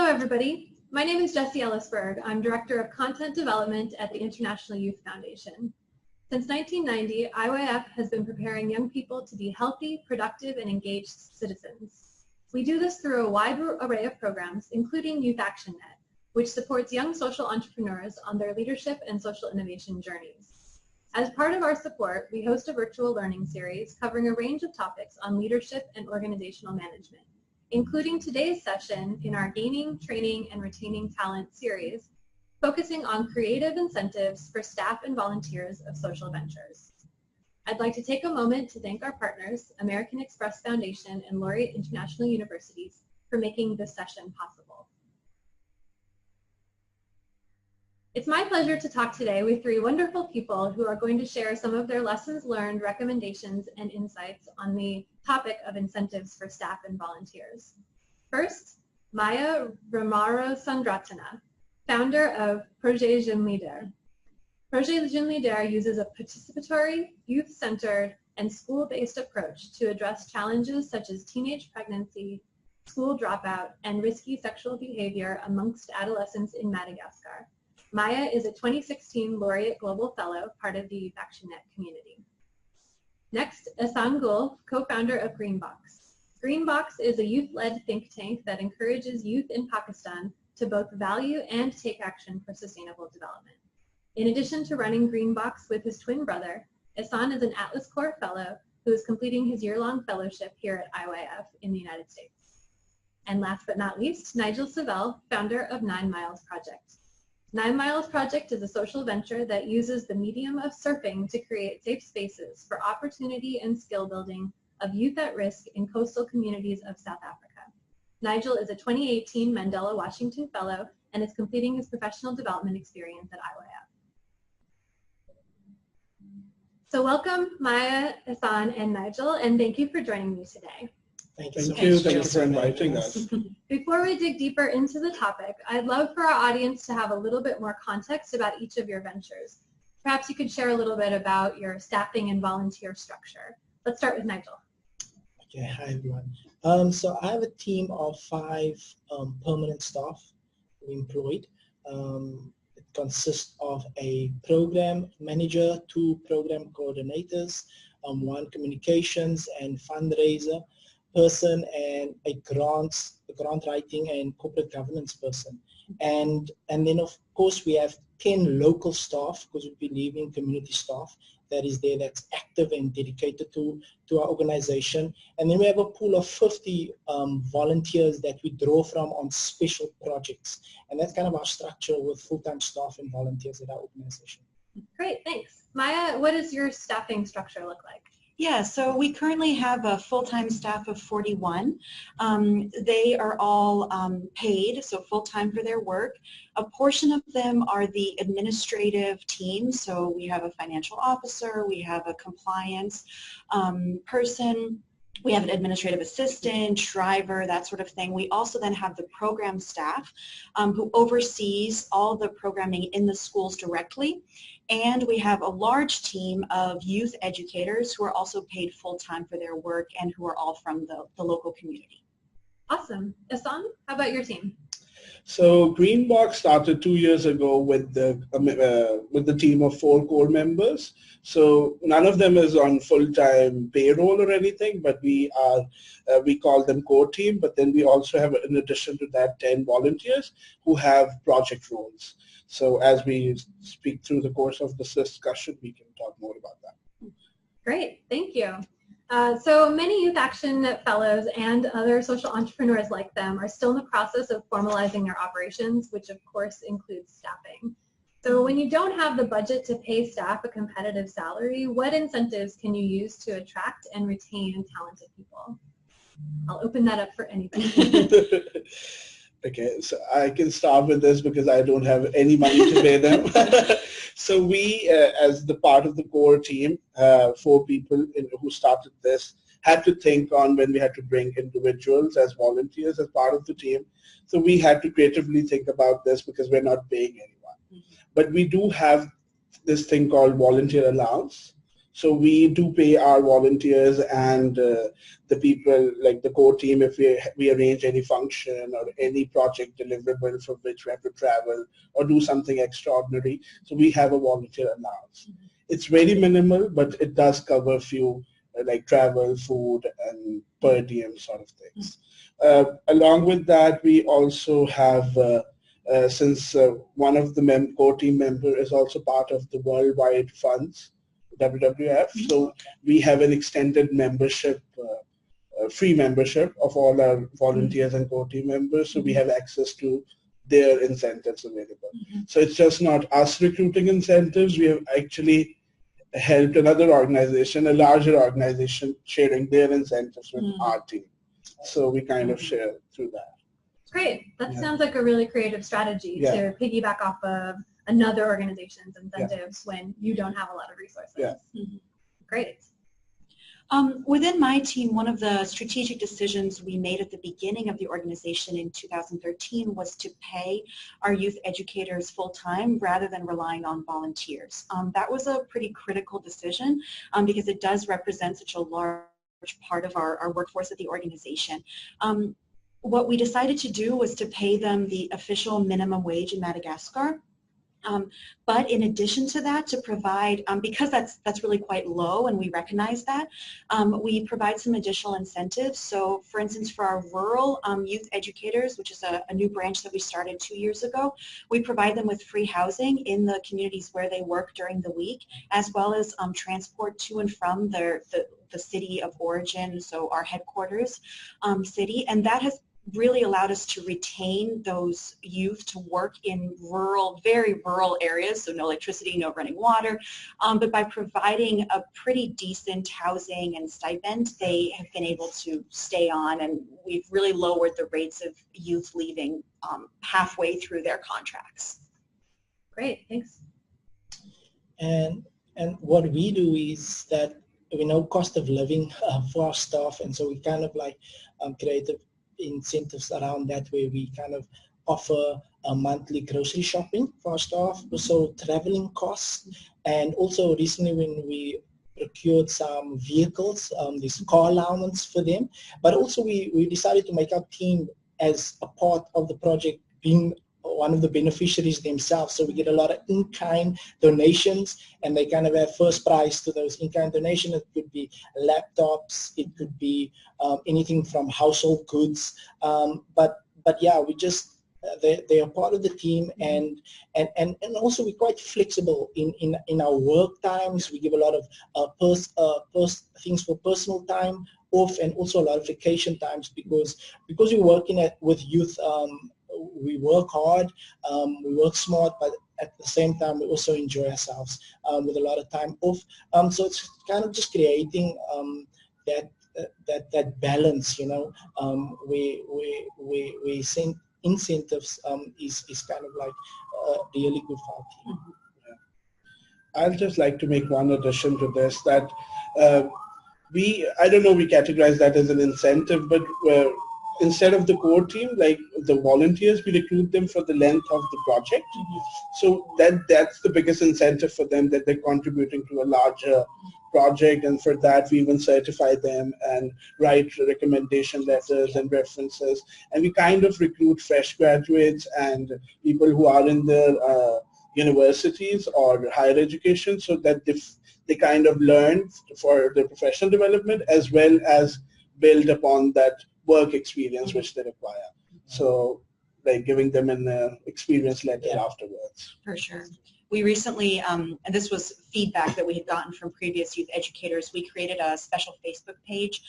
Hello, everybody. My name is Jessie Ellisberg. I'm Director of Content Development at the International Youth Foundation. Since 1990, IYF has been preparing young people to be healthy, productive, and engaged citizens. We do this through a wide array of programs, including Youth Action Net, which supports young social entrepreneurs on their leadership and social innovation journeys. As part of our support, we host a virtual learning series covering a range of topics on leadership and organizational management, including today's session in our Gaining, Training, and Retaining Talent series, focusing on creative incentives for staff and volunteers of social ventures. I'd like to take a moment to thank our partners, American Express Foundation and Laureate International Universities, for making this session possible. It's my pleasure to talk today with three wonderful people who are going to share some of their lessons learned, recommendations, and insights on the topic of incentives for staff and volunteers. First, Maya Ramaro Sangratana, founder of Projet Jeune Leader. Projet Jeune Leader uses a participatory, youth-centered, and school-based approach to address challenges such as teenage pregnancy, school dropout, and risky sexual behavior amongst adolescents in Madagascar. Maya is a 2016 Laureate Global Fellow, part of the Youth Action Net community. Next, Ehsan Gul, co-founder of Greenbox. Greenbox is a youth-led think tank that encourages youth in Pakistan to both value and take action for sustainable development. In addition to running Greenbox with his twin brother, Ehsan is an Atlas Corps Fellow who is completing his year-long fellowship here at IYF in the United States. And last but not least, Nigel Savell, founder of 9 Miles Project. 9 Miles Project is a social venture that uses the medium of surfing to create safe spaces for opportunity and skill building of youth at risk in coastal communities of South Africa. Nigel is a 2018 Mandela Washington Fellow and is completing his professional development experience at IYF. So welcome, Maya, Ehsan, and Nigel, and thank you for joining me today. Thank you for inviting us. Before we dig deeper into the topic, I'd love for our audience to have a little bit more context about each of your ventures. Perhaps you could share a little bit about your staffing and volunteer structure. Let's start with Nigel. Okay, hi everyone. So I have a team of 5 permanent staff employed. It consists of a program manager, 2 program coordinators, 1 communications and fundraiser person, and a grant writing and corporate governance person. And then of course we have 10 local staff, because we believe in community staff that is there, that's active and dedicated to our organization. And then we have a pool of 50 volunteers that we draw from on special projects. And that's kind of our structure with full-time staff and volunteers at our organization. Great, thanks. Maya, what does your staffing structure look like? Yeah, so we currently have a full-time staff of 41. They are all paid, so full-time for their work. A portion of them are the administrative team, so we have a financial officer, we have a compliance person, we have an administrative assistant, driver, that sort of thing. We also then have the program staff who oversees all the programming in the schools directly. And we have a large team of youth educators who are also paid full-time for their work and who are all from the local community. Awesome. Ehsan, how about your team? So Greenbox started 2 years ago with the team of 4 core members. So none of them is on full-time payroll or anything, but we call them core team. But then we also have, in addition to that, 10 volunteers who have project roles. So as we speak through the course of this discussion, we can talk more about that. Great, thank you. So many Youth Action Net Fellows and other social entrepreneurs like them are still in the process of formalizing their operations, which of course includes staffing. So when you don't have the budget to pay staff a competitive salary, what incentives can you use to attract and retain talented people? I'll open that up for anybody. Okay, so I can start with this because I don't have any money to pay them. So we, as the part of the core team, 4 people who started this, had to think on when we had to bring individuals as volunteers as part of the team. So we had to creatively think about this because we're not paying anyone. But we do have this thing called volunteer allowance. So we do pay our volunteers and the people, like the core team, if we arrange any function or any project deliverable for which we have to travel or do something extraordinary. So we have a volunteer allowance. It's very minimal, but it does cover a few like travel, food, and per diem sort of things. Along with that, we also have, since one of the core team member is also part of the worldwide funds, WWF, so we have an extended membership, free membership of all our volunteers and core team members, so we have access to their incentives available. So it's just not us recruiting incentives, we have actually helped another organization, a larger organization, sharing their incentives with our team. So we kind of share through that. Great. That sounds like a really creative strategy to piggyback off of another organization's incentives when you don't have a lot of resources. Great. Within my team, one of the strategic decisions we made at the beginning of the organization in 2013 was to pay our youth educators full-time rather than relying on volunteers. That was a pretty critical decision because it does represent such a large part of our workforce at the organization. What we decided to do was to pay them the official minimum wage in Madagascar. But in addition to that, to provide, because that's really quite low and we recognize that, we provide some additional incentives. So for instance, for our rural youth educators, which is a new branch that we started 2 years ago, we provide them with free housing in the communities where they work during the week, as well as transport to and from the city of origin, so our headquarters city, and that has really allowed us to retain those youth to work in rural, very rural areas, so no electricity, no running water, but by providing a pretty decent housing and stipend, they have been able to stay on, and we've really lowered the rates of youth leaving halfway through their contracts. Great, thanks. And what we do is that we know cost of living for our staff, and so we kind of like creative incentives around that, where we kind of offer a monthly grocery shopping for our staff, also traveling costs, and also recently when we procured some vehicles, this car allowance for them, but also we decided to make our team as a part of the project being one of the beneficiaries themselves. So we get a lot of in-kind donations, and they kind of have first prize to those in-kind donations. It could be laptops, it could be anything from household goods. But yeah, we just they are part of the team, and also we're quite flexible in our work times. We give a lot of things for personal time off, and also a lot of vacation times, because we're working with youth. We work hard, we work smart, but at the same time we also enjoy ourselves with a lot of time off. So it's kind of just creating that balance, you know. We send incentives is kind of like really good for our team. I'd just like to make one addition to this, that I don't know, we categorize that as an incentive, but instead of the core team, like the volunteers, we recruit them for the length of the project. So that's the biggest incentive for them, that they're contributing to a larger project, and for that we even certify them and write recommendation letters and references, and we kind of recruit fresh graduates and people who are in their universities or higher education, so that they kind of learn for their professional development as well as build upon that work experience which they require. So like giving them an experience letter afterwards. For sure. We recently, and this was feedback that we had gotten from previous youth educators, we created a special Facebook page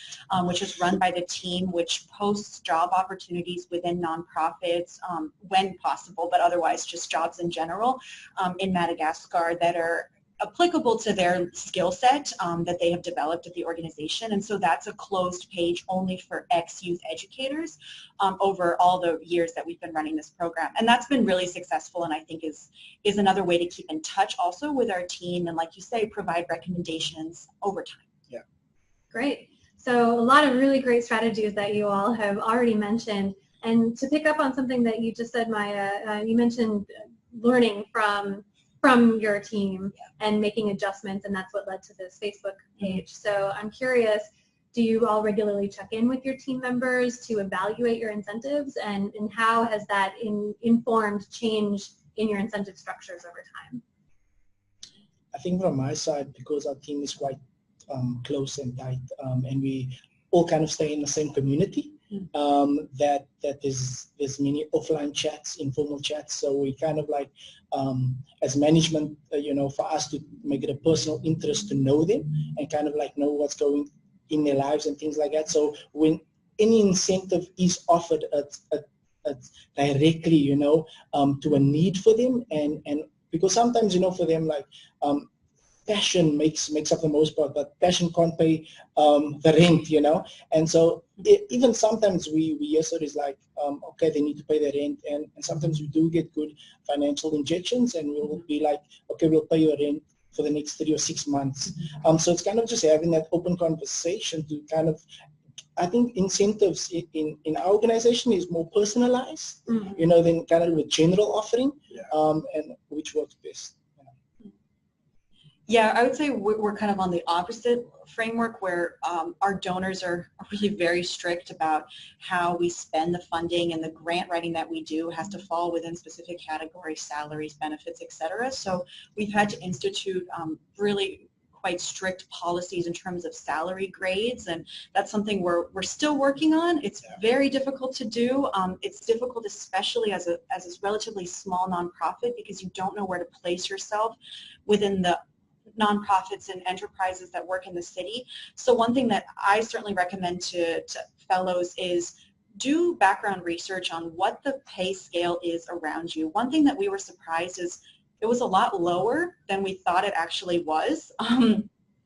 which is run by the team, which posts job opportunities within nonprofits when possible, but otherwise just jobs in general in Madagascar that are applicable to their skill set that they have developed at the organization. And so that's a closed page only for ex-youth educators over all the years that we've been running this program. And that's been really successful, and I think is another way to keep in touch also with our team, and like you say, provide recommendations over time. Yeah. Great. So a lot of really great strategies that you all have already mentioned. And to pick up on something that you just said, Maya, you mentioned learning from from your team and making adjustments, and that's what led to this Facebook page. So I'm curious, do you all regularly check in with your team members to evaluate your incentives, and how has that informed change in your incentive structures over time? I think from my side, because our team is quite close and tight, and we all kind of stay in the same community, that there's many offline chats, informal chats. So we kind of like, as management, for us to make it a personal interest to know them and kind of like know what's going in their lives and things like that. So when any incentive is offered directly, to a need for them, and because sometimes, for them, like, passion makes up the most part, but passion can't pay the rent, and so even sometimes we hear stories like, okay, they need to pay their rent, and sometimes we do get good financial injections, and we'll be like, okay, we'll pay your rent for the next 3 or 6 months. So it's kind of just having that open conversation to kind of, I think incentives in our organization is more personalized, than kind of a general offering, and which works best. Yeah, I would say we're kind of on the opposite framework, where our donors are really very strict about how we spend the funding, and the grant writing that we do has to fall within specific categories, salaries, benefits, etc. So we've had to institute really quite strict policies in terms of salary grades, and that's something we're still working on. It's very difficult to do. It's difficult, especially as a relatively small nonprofit, because you don't know where to place yourself within the nonprofits and enterprises that work in the city. So one thing that I certainly recommend to fellows is do background research on what the pay scale is around you. One thing that we were surprised is it was a lot lower than we thought it actually was.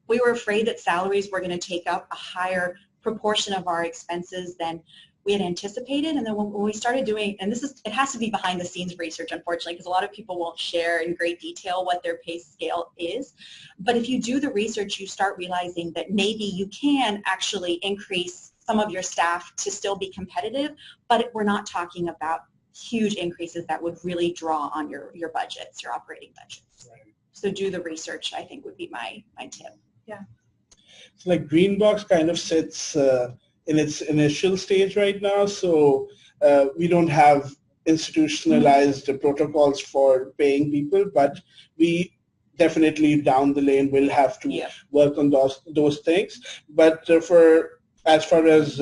We were afraid that salaries were going to take up a higher proportion of our expenses than we had anticipated, and then when we started doing, and it has to be behind the scenes research, unfortunately, because a lot of people won't share in great detail what their pay scale is. But if you do the research, you start realizing that maybe you can actually increase some of your staff to still be competitive, but we're not talking about huge increases that would really draw on your budgets, your operating budgets. Right. So do the research, I think, would be my tip. Yeah. So like Greenbox kind of sits in its initial stage right now, so we don't have institutionalized protocols for paying people, but we definitely down the lane will have to work on those things. But as far as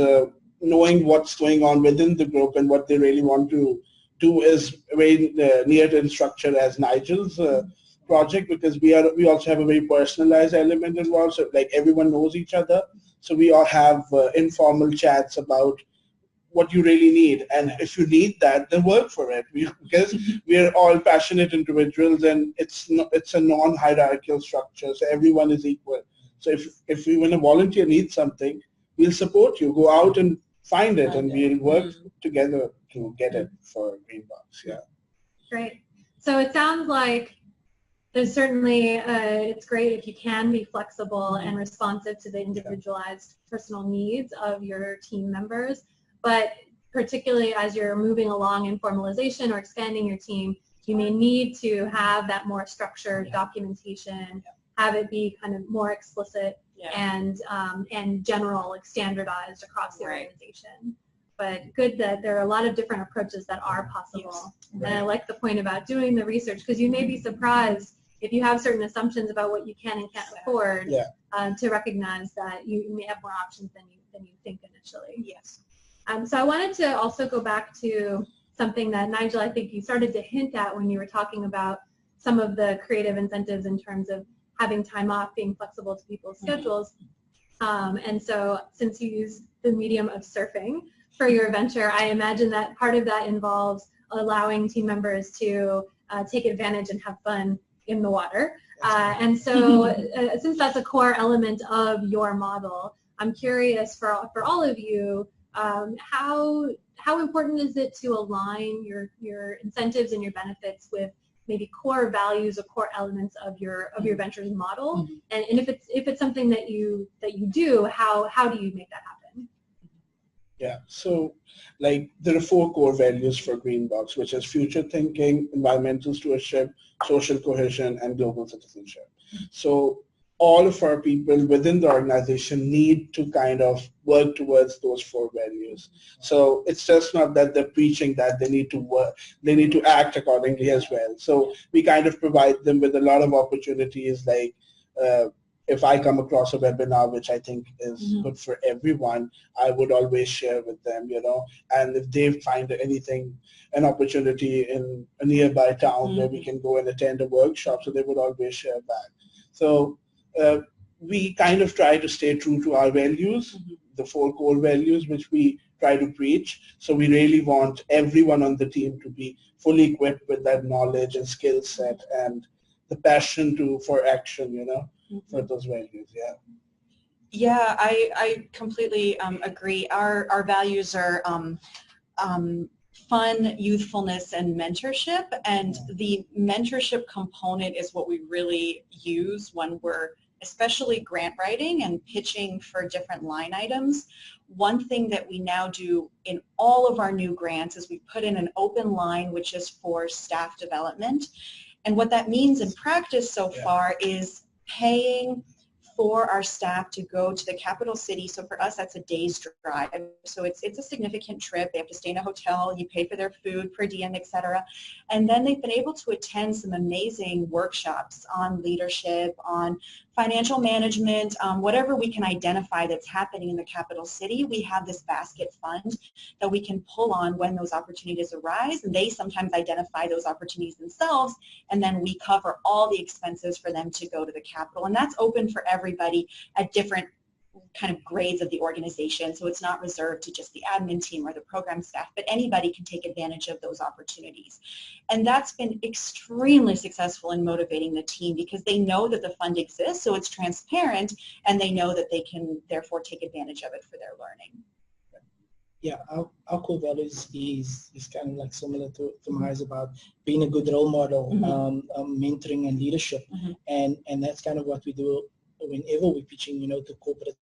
knowing what's going on within the group and what they really want to do is very near in structure as Nigel's project, because we also have a very personalized element involved, so like everyone knows each other. So we all have informal chats about what you really need, and if you need that, then work for it. Because we're all passionate individuals, and it's a non-hierarchical structure, so everyone is equal. So if when a volunteer needs something, we'll support you. Go out and find it, and we'll work together to get it for Greenbox. Yeah. Great. So it sounds like there's certainly, it's great if you can be flexible and responsive to the individualized personal needs of your team members, but particularly as you're moving along in formalization or expanding your team, you may need to have that more structured documentation, have it be kind of more explicit and general, like standardized across the organization. But good that there are a lot of different approaches that are possible. And I like the point about doing the research, because you may be surprised if you have certain assumptions about what you can and can't afford, to recognize that you may have more options than you think initially. Yes. So I wanted to also go back to something that, Nigel, I think you started to hint at when you were talking about some of the creative incentives in terms of having time off, being flexible to people's schedules. And so since you use the medium of surfing for your venture, I imagine that part of that involves allowing team members to take advantage and have fun in the water. And so since that's a core element of your model, I'm curious for all of you, how important is it to align your incentives and your benefits with maybe core values or core elements of your venture's model? And if it's something that you do, how do you make that happen? Yeah, so like there are 4 core values for Greenbox, which is future thinking, environmental stewardship, social cohesion, and global citizenship. So all of our people within the organization need to kind of work towards those 4 values. So it's just not that they're preaching that, they need to work, they need to act accordingly as well. So we kind of provide them with a lot of opportunities, like if I come across a webinar which I think is good for everyone, I would always share with them, and if they find anything, an opportunity in a nearby town where we can go and attend a workshop, so they would always share back. So we kind of try to stay true to our values, the 4 core values which we try to preach. So we really want everyone on the team to be fully equipped with that knowledge and skill set and the passion for action, for those values. Yeah. Yeah, I completely agree. Our values are fun, youthfulness, and mentorship. And the mentorship component is what we really use when we're especially grant writing and pitching for different line items. One thing that we now do in all of our new grants is we put in an open line which is for staff development. And what that means in practice so far is paying for our staff to go to the capital city. So for us, that's a day's drive. So it's a significant trip. They have to stay in a hotel. You pay for their food, per diem, etc. And then they've been able to attend some amazing workshops on leadership, on financial management, whatever we can identify that's happening in the capital city. We have this basket fund that we can pull on when those opportunities arise, and they sometimes identify those opportunities themselves, and then we cover all the expenses for them to go to the capital. And that's open for everybody at different kind of grades of the organization, so it's not reserved to just the admin team or the program staff, but anybody can take advantage of those opportunities. And that's been extremely successful in motivating the team because they know that the fund exists, so it's transparent, and they know that they can therefore take advantage of it for their learning. Yeah, our core values is kind of like similar to Maya's about being a good role model, mentoring and leadership, and that's kind of what we do whenever we're pitching, to corporate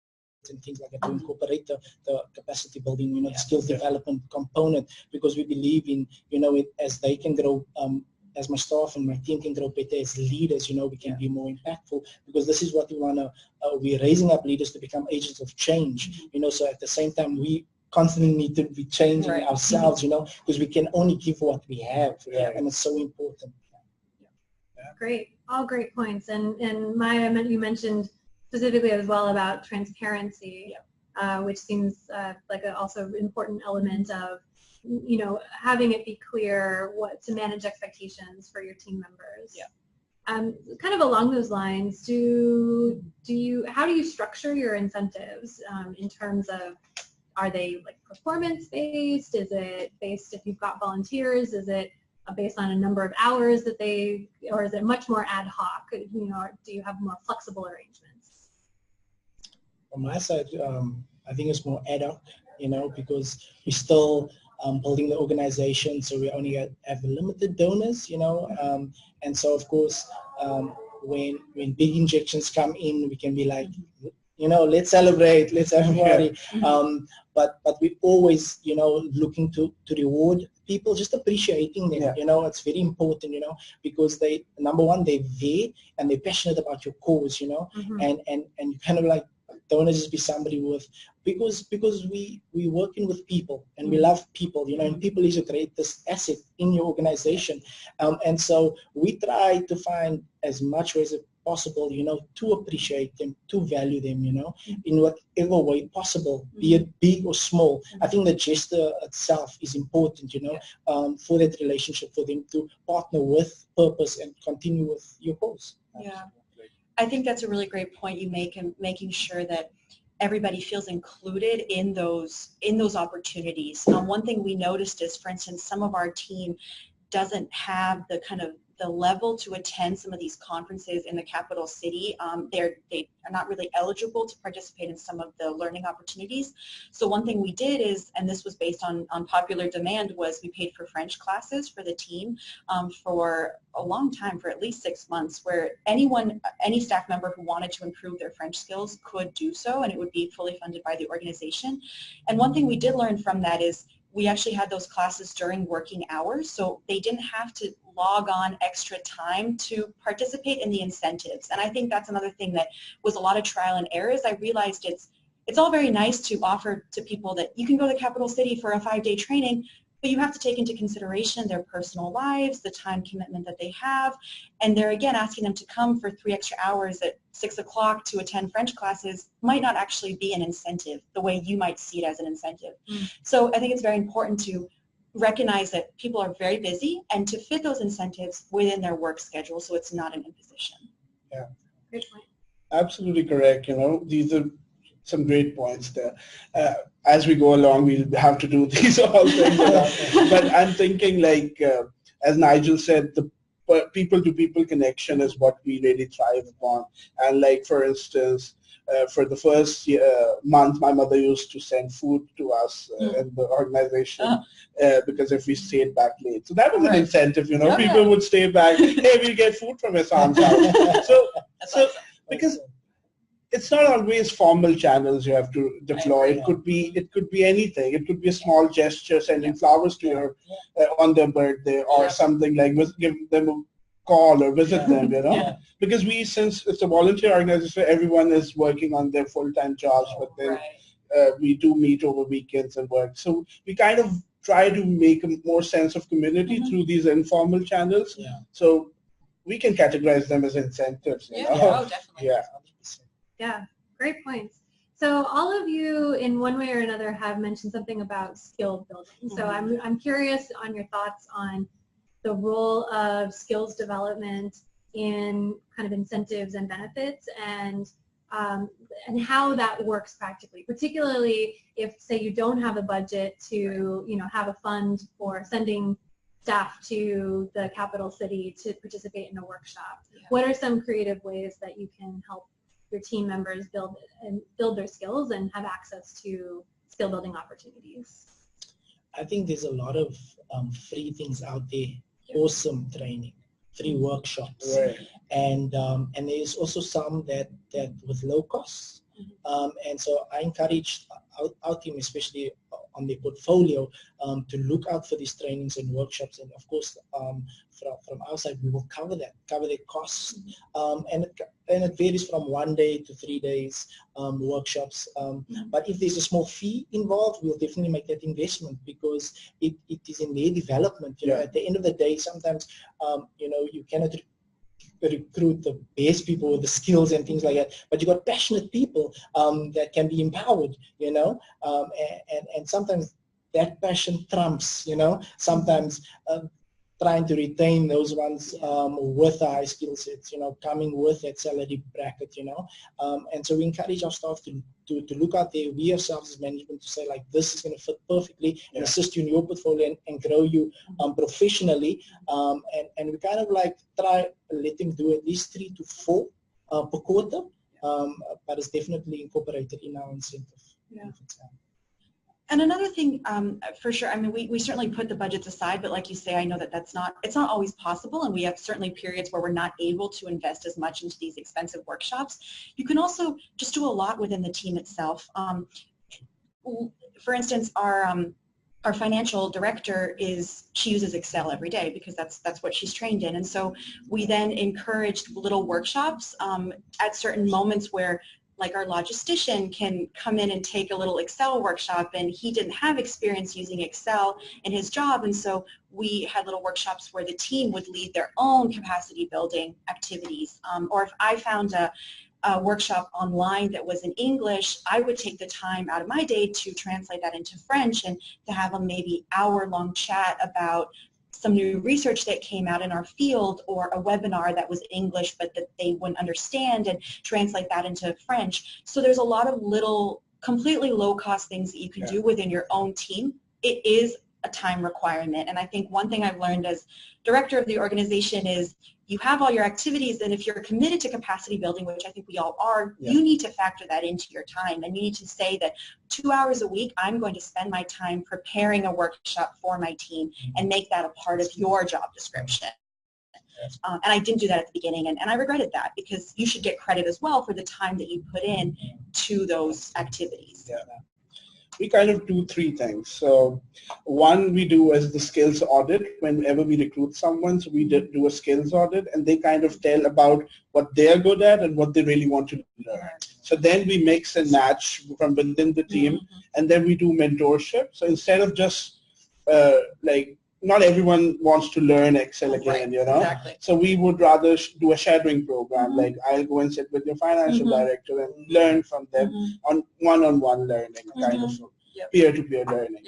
and things like that, to incorporate the capacity building, the skill development component, because we believe in, as they can grow, as my staff and my team can grow better as leaders, we can be more impactful, because this is what we want to, we're raising up leaders to become agents of change, so at the same time we constantly need to be changing ourselves, because we can only give what we have, and it's so important. Great, all great points. And Maya, you mentioned specifically as well about transparency, which seems like a also important element of, having it be clear what to manage expectations for your team members. Kind of along those lines, how do you structure your incentives in terms of, are they like performance based? Is it based if you've got volunteers? Is it based on a number of hours that or is it much more ad hoc? Or do you have more flexible arrangements? On my side, I think it's more ad hoc, because we're still building the organization, so we only have limited donors, and so of course, when big injections come in, we can be like, let's celebrate, let's have a party. But we always, looking to reward people, just appreciating them. It's very important, because number one, they're there and they're passionate about your cause, and you kind of like, don't want to just be somebody with, because we working with people and we love people, and people is your greatest asset in your organization, and so we try to find as much ways as possible, to appreciate them, to value them, in whatever way possible, be it big or small. I think the gesture itself is important, for that relationship, for them to partner with purpose and continue with your cause. Yeah, I think that's a really great point you make, in making sure that everybody feels included in those opportunities. One thing we noticed is, for instance, some of our team doesn't have the kind of the level to attend some of these conferences in the capital city, they are not really eligible to participate in some of the learning opportunities. So one thing we did is, and this was based on popular demand, was we paid for French classes for the team for a long time, for at least 6 months, where any staff member who wanted to improve their French skills could do so, and it would be fully funded by the organization. And one thing we did learn from that is we actually had those classes during working hours, so they didn't have to log on extra time to participate in the incentives. And I think that's another thing that was a lot of trial and errors. I realized it's all very nice to offer to people that you can go to the capital city for a 5-day training, but you have to take into consideration their personal lives, the time commitment that they have, and they're again asking them to come for 3 extra hours at 6 o'clock to attend French classes might not actually be an incentive the way you might see it as an incentive. So I think it's very important to recognize that people are very busy and to fit those incentives within their work schedule so it's not an imposition. Yeah. Great point. Absolutely correct. These are some great points there. As we go along, we'll have to do these all things. But I'm thinking, like, as Nigel said, the people-to-people connection is what we really thrive upon. And like, for instance, for the first month, my mother used to send food to us in the organization because if we stayed back late. So that was an incentive, people would stay back, hey, we'll get food from his aunt's house. So because it's not always formal channels you have to deploy. It could be anything. It could be a small gesture, sending flowers to your on their birthday, or something like give them a call or visit them. Because since it's a volunteer organization, everyone is working on their full-time jobs, but then we do meet over weekends and work. So we kind of try to make a more sense of community through these informal channels. So we can categorize them as incentives. Oh, definitely. Yeah, great points. So all of you in one way or another have mentioned something about skill building. So I'm curious on your thoughts on the role of skills development in kind of incentives and benefits, and how that works practically, particularly if, say, you don't have a budget to have a fund for sending staff to the capital city to participate in a workshop. What are some creative ways that you can help your team members build their skills and have access to skill building opportunities? I think there's a lot of free things out there, awesome training, free workshops, and there's also some that with low costs. And so I encourage our team, especially on their portfolio, to look out for these trainings and workshops. And of course, from our side, we will cover their costs. And it varies from 1 day to 3 days workshops. But if there's a small fee involved, we'll definitely make that investment because it is in their development. At the end of the day, sometimes you cannot recruit the best people with the skills and things like that, but you got passionate people that can be empowered, and sometimes that passion trumps, sometimes trying to retain those ones with the high skill sets, coming with that salary bracket, and so we encourage our staff to look out there, we ourselves as management, to say, like, this is going to fit perfectly and assist you in your portfolio and grow you professionally, and we kind of like try let them do at least 3 to 4 per quarter, but it's definitely incorporated in our incentive. And another thing, for sure, I mean, we certainly put the budgets aside, but like you say, I know that it's not always possible, and we have certainly periods where we're not able to invest as much into these expensive workshops. You can also just do a lot within the team itself. For instance, our financial director she uses Excel every day because that's what she's trained in, and so we then encouraged little workshops at certain moments where, like, our logistician can come in and take a little Excel workshop, and he didn't have experience using Excel in his job, and so we had little workshops where the team would lead their own capacity building activities. Or if I found a workshop online that was in English, I would take the time out of my day to translate that into French and to have a maybe hour-long chat about some new research that came out in our field, or a webinar that was English but that they wouldn't understand, and translate that into French. So there's a lot of little completely low-cost things that you can do within your own team. It is a time requirement. And I think one thing I've learned as director of the organization is you have all your activities, and if you're committed to capacity building, which I think we all are, you need to factor that into your time. And you need to say that 2 hours a week, I'm going to spend my time preparing a workshop for my team and make that a part of your job description. And I didn't do that at the beginning, and I regretted that, because you should get credit as well for the time that you put in to those activities. Yeah. We kind of do three things. So one we do is the skills audit whenever we recruit someone. So we do a skills audit, and they kind of tell about what they're good at and what they really want to learn. So then we mix and match from within the team, and then we do mentorship. So instead of just like, not everyone wants to learn Excel again, you know. Exactly. So we would rather do a shadowing program. Like, I'll go and sit with your financial director and learn from them on one-on-one learning, kind of peer-to-peer learning.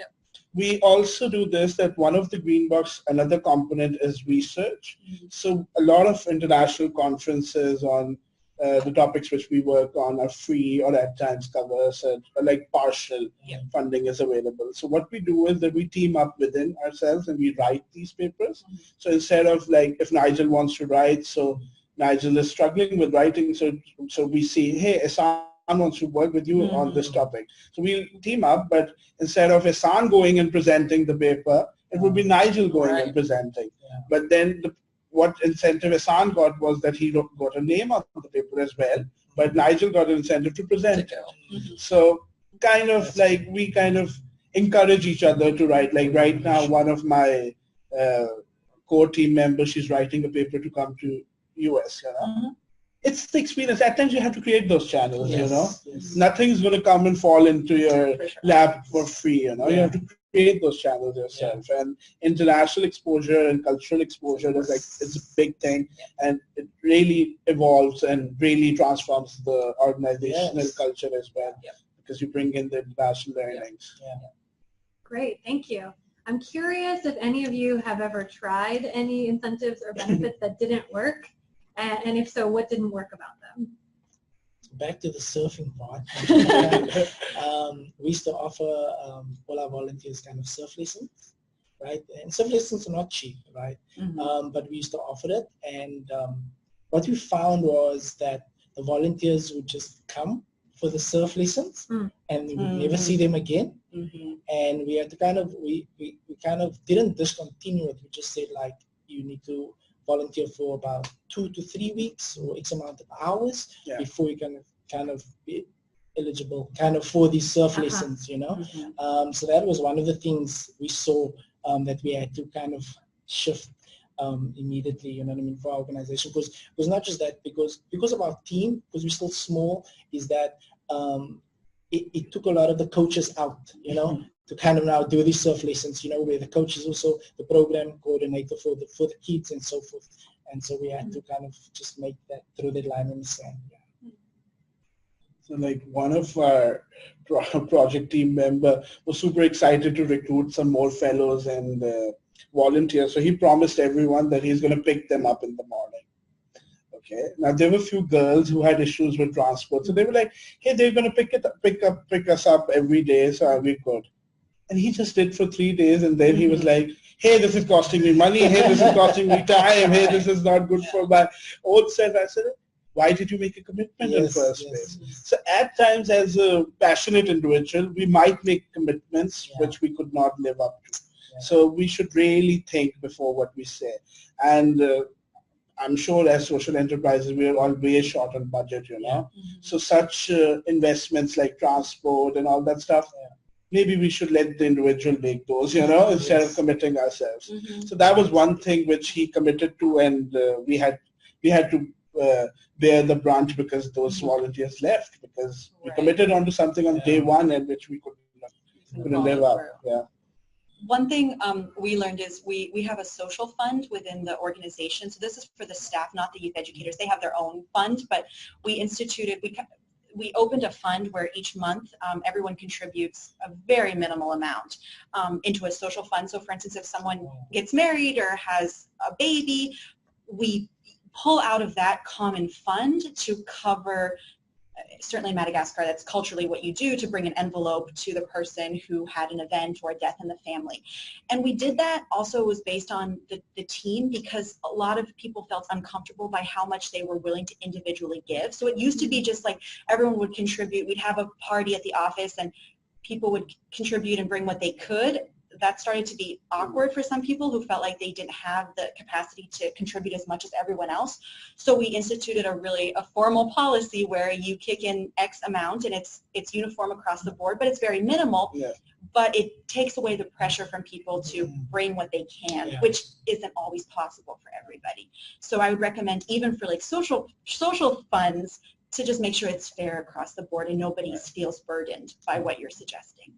We also do this, that one of the Greenbox, another component is research. So a lot of international conferences on the topics which we work on are free, or at times covers, like partial funding is available. So what we do is that we team up within ourselves and we write these papers. So instead of, like, if Nigel wants to write, so Nigel is struggling with writing, so we see, hey, Ehsan wants to work with you on this topic. So we'll team up, but instead of Ehsan going and presenting the paper, it would be Nigel going and presenting. But then what incentive Ehsan got was that he got a name on the paper as well, but Nigel got an incentive to present it. So kind of like, we kind of encourage each other to write. Like right now, one of my core team members, she's writing a paper to come to US, you know. It's the experience. At times you have to create those channels, you know. Nothing's going to come and fall into your lap for free, you know. You have to create those channels yourself. And international exposure and cultural exposure is, like, it's a big thing, and it really evolves and really transforms the organizational culture as well, because you bring in the international learnings. Great, thank you. I'm curious if any of you have ever tried any incentives or benefits that didn't work. And if so, what didn't work about them? Back to the surfing part. We used to offer all our volunteers kind of surf lessons, right? And surf lessons are not cheap, right? But we used to offer it, and what we found was that the volunteers would just come for the surf lessons, and we would never see them again. And we had to kind of, we kind of didn't discontinue it. We just said, like, you need to volunteer for about 2 to 3 weeks or X amount of hours before you can kind of be eligible kind of for these surf lessons, you know. So that was one of the things we saw that we had to kind of shift immediately, you know what I mean, for our organization. Because it was not just that, because of our team, because we're still small, is that it took a lot of the coaches out, you know, to kind of now do these surf lessons, you know, where the coach is also the program coordinator for the kids and so forth. And so we had to kind of just make that, through the line in the sand. So, like, one of our project team member was super excited to recruit some more fellows and volunteers. So he promised everyone that he's going to pick them up in the morning. Okay. Now there were a few girls who had issues with transport, so they were like, "Hey, they're going to pick us up every day, so are we good?" And he just did for 3 days, and then he was like, "Hey, this is costing me money. Hey, this is costing me time. Hey, this is not good for my own self." I said, "Why did you make a commitment in the first place?" So at times, as a passionate individual, we might make commitments which we could not live up to. So we should really think before what we say. And I'm sure as social enterprises, we are always short on budget, you know. So such investments like transport and all that stuff, maybe we should let the individual make those, you know, instead of committing ourselves. So that was one thing which he committed to, and we had to bear the brunt because those volunteers left, because we committed onto something on day one and which we couldn't live up. One thing we learned is we have a social fund within the organization. So this is for the staff, not the youth educators. They have their own fund, but we instituted, we opened a fund where each month everyone contributes a very minimal amount into a social fund. So for instance, if someone gets married or has a baby, we pull out of that common fund to cover certainly in Madagascar, that's culturally what you do, to bring an envelope to the person who had an event or a death in the family. And we did that also was based on the team, because a lot of people felt uncomfortable by how much they were willing to individually give. So it used to be just like everyone would contribute. We'd have a party at the office and people would contribute and bring what they could. That started to be awkward for some people who felt like they didn't have the capacity to contribute as much as everyone else. So we instituted a formal policy where you kick in X amount, and it's uniform across the board, but it's very minimal. Yeah. But it takes away the pressure from people to bring what they can, which isn't always possible for everybody. So I would recommend, even for like social funds, to just make sure it's fair across the board and nobody feels burdened by what you're suggesting.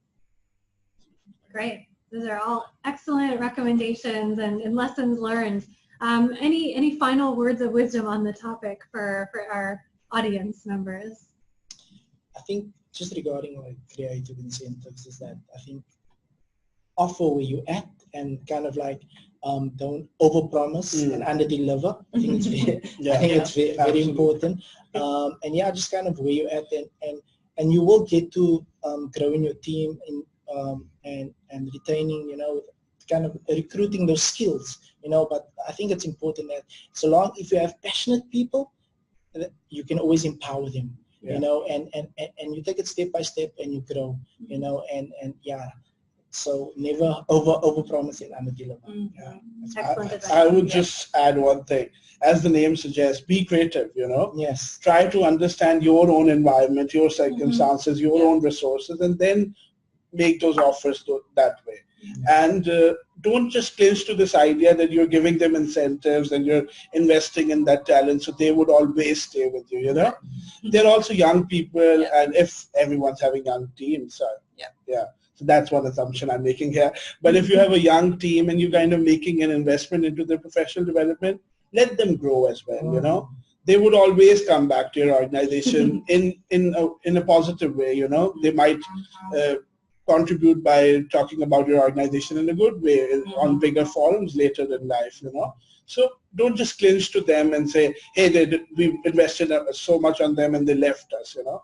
Great. Those are all excellent recommendations and lessons learned. Any final words of wisdom on the topic for our audience members? I think just regarding like creative incentives is that I think offer where you at and kind of like don't overpromise and underdeliver. I think it's very, very important. And yeah, just kind of where you at and you will get to grow in your team and retaining, you know, kind of recruiting those skills, you know. But I think it's important that so long if you have passionate people, you can always empower them, you know, and you take it step by step and you grow, you know, and yeah. So never overpromise and underdeliver. Excellent. I would just add one thing. As the name suggests, be creative, you know. Yes. Try to understand your own environment, your circumstances, your own resources, and then make those offers that way. And don't just cling to this idea that you're giving them incentives and you're investing in that talent so they would always stay with you, you know. They're also young people, and if everyone's having young teams, so that's one assumption I'm making here. But if you have a young team and you're kind of making an investment into their professional development, let them grow as well, you know. They would always come back to your organization in a positive way, you know. They might contribute by talking about your organization in a good way on bigger forums later in life, you know. So don't just cling to them and say, hey, we invested so much on them and they left us, you know.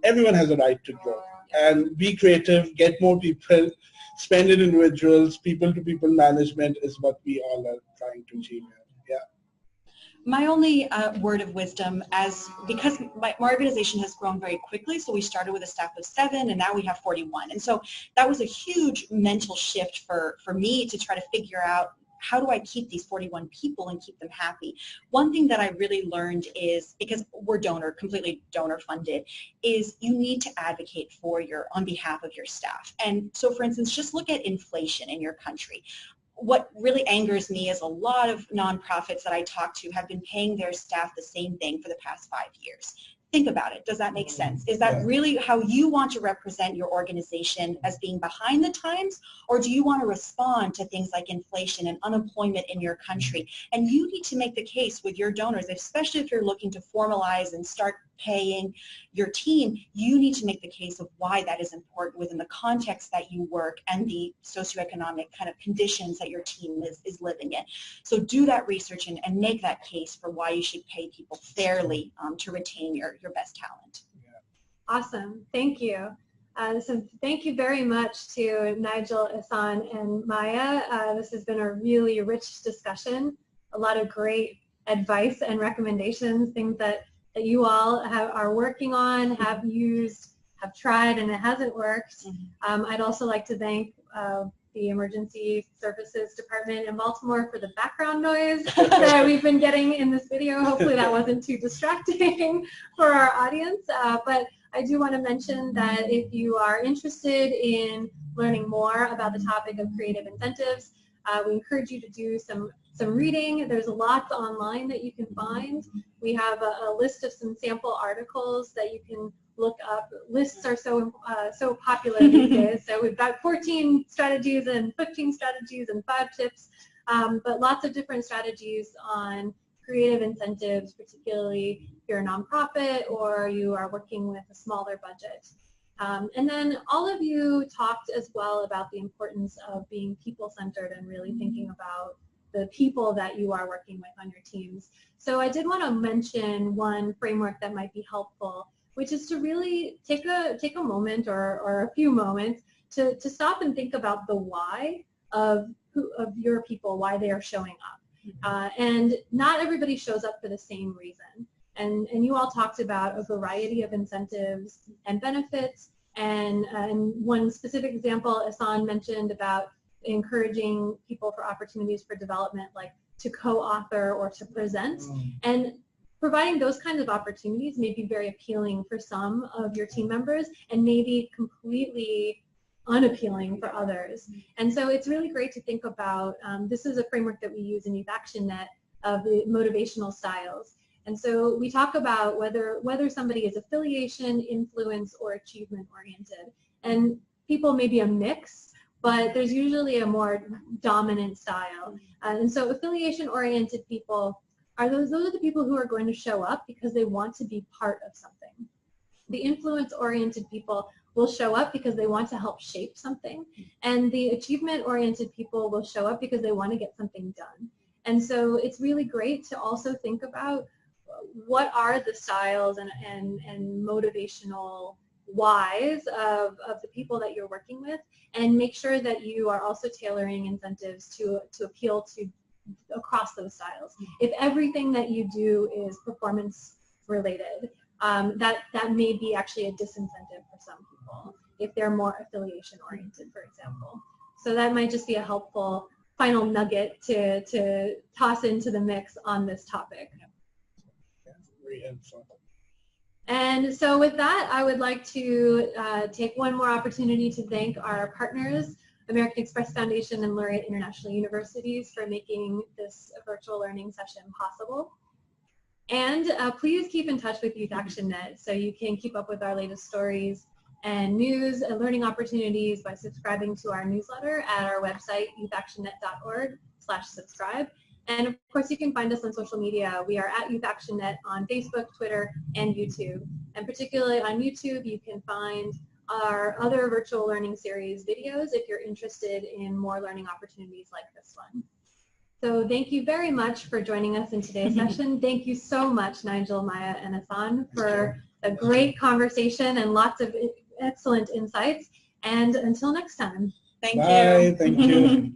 Everyone has a right to grow. And be creative, get more people, spend in individuals, people-to-people management is what we all are trying to achieve. Yeah. My only word of wisdom, because my organization has grown very quickly, so we started with a staff of 7 and now we have 41. And so that was a huge mental shift for me to try to figure out, how do I keep these 41 people and keep them happy? One thing that I really learned is, because we're completely donor funded, is you need to advocate on behalf of your staff. And so for instance, just look at inflation in your country. What really angers me is a lot of nonprofits that I talk to have been paying their staff the same thing for the past 5 years. Think about it. Does that make sense? Is that really how you want to represent your organization, as being behind the times? Or do you want to respond to things like inflation and unemployment in your country? And you need to make the case with your donors, especially if you're looking to formalize and start paying your team. You need to make the case of why that is important within the context that you work and the socioeconomic kind of conditions that your team is living in. So do that research and make that case for why you should pay people fairly to retain your best talent. Awesome. Thank you. So thank you very much to Nigel, Ihsan, and Maya. This has been a really rich discussion, a lot of great advice and recommendations, things that you all are working on, have used, have tried, and it hasn't worked. I'd also like to thank the Emergency Services Department in Baltimore for the background noise that we've been getting in this video. Hopefully that wasn't too distracting for our audience. But I do want to mention that if you are interested in learning more about the topic of creative incentives, we encourage you to do some reading. There's lots online that you can find. We have a list of some sample articles that you can look up. Lists are so popular these days. So we've got 14 strategies and 15 strategies and 5 tips, but lots of different strategies on creative incentives, particularly if you're a nonprofit or you are working with a smaller budget. And then all of you talked as well about the importance of being people-centered and really thinking about the people that you are working with on your teams. So I did want to mention one framework that might be helpful. which is to really take a moment or a few moments to stop and think about the why of your people, why they are showing up. And not everybody shows up for the same reason. And you all talked about a variety of incentives and benefits. And one specific example, Asan mentioned about encouraging people for opportunities for development, like to co-author or to present. And providing those kinds of opportunities may be very appealing for some of your team members and maybe completely unappealing for others. And so it's really great to think about, this is a framework that we use in Youth Action Net of the motivational styles. And so we talk about whether somebody is affiliation, influence, or achievement oriented. And people may be a mix, but there's usually a more dominant style. And so affiliation oriented people are those are the people who are going to show up because they want to be part of something. The influence oriented people will show up because they want to help shape something. And the achievement oriented people will show up because they want to get something done. And so it's really great to also think about what are the styles and motivational whys of the people that you're working with, and make sure that you are also tailoring incentives to appeal to across those styles. If everything that you do is performance related, that may be actually a disincentive for some people if they're more affiliation oriented, for example. So that might just be a helpful final nugget to toss into the mix on this topic. Very helpful. And so with that, I would like to take one more opportunity to thank our partners, American Express Foundation and Laureate International Universities, for making this virtual learning session possible. And please keep in touch with Youth Action Net so you can keep up with our latest stories and news and learning opportunities by subscribing to our newsletter at our website, youthactionnet.org/subscribe. And of course, you can find us on social media. We are at Youth Action Net on Facebook, Twitter, and YouTube. And particularly on YouTube, you can find our other virtual learning series videos if you're interested in more learning opportunities like this one. So thank you very much for joining us in today's session. Thank you so much, Nigel, Maya, and Asan, for a great conversation and lots of excellent insights. And until next time. Thank you. Bye. Thank you.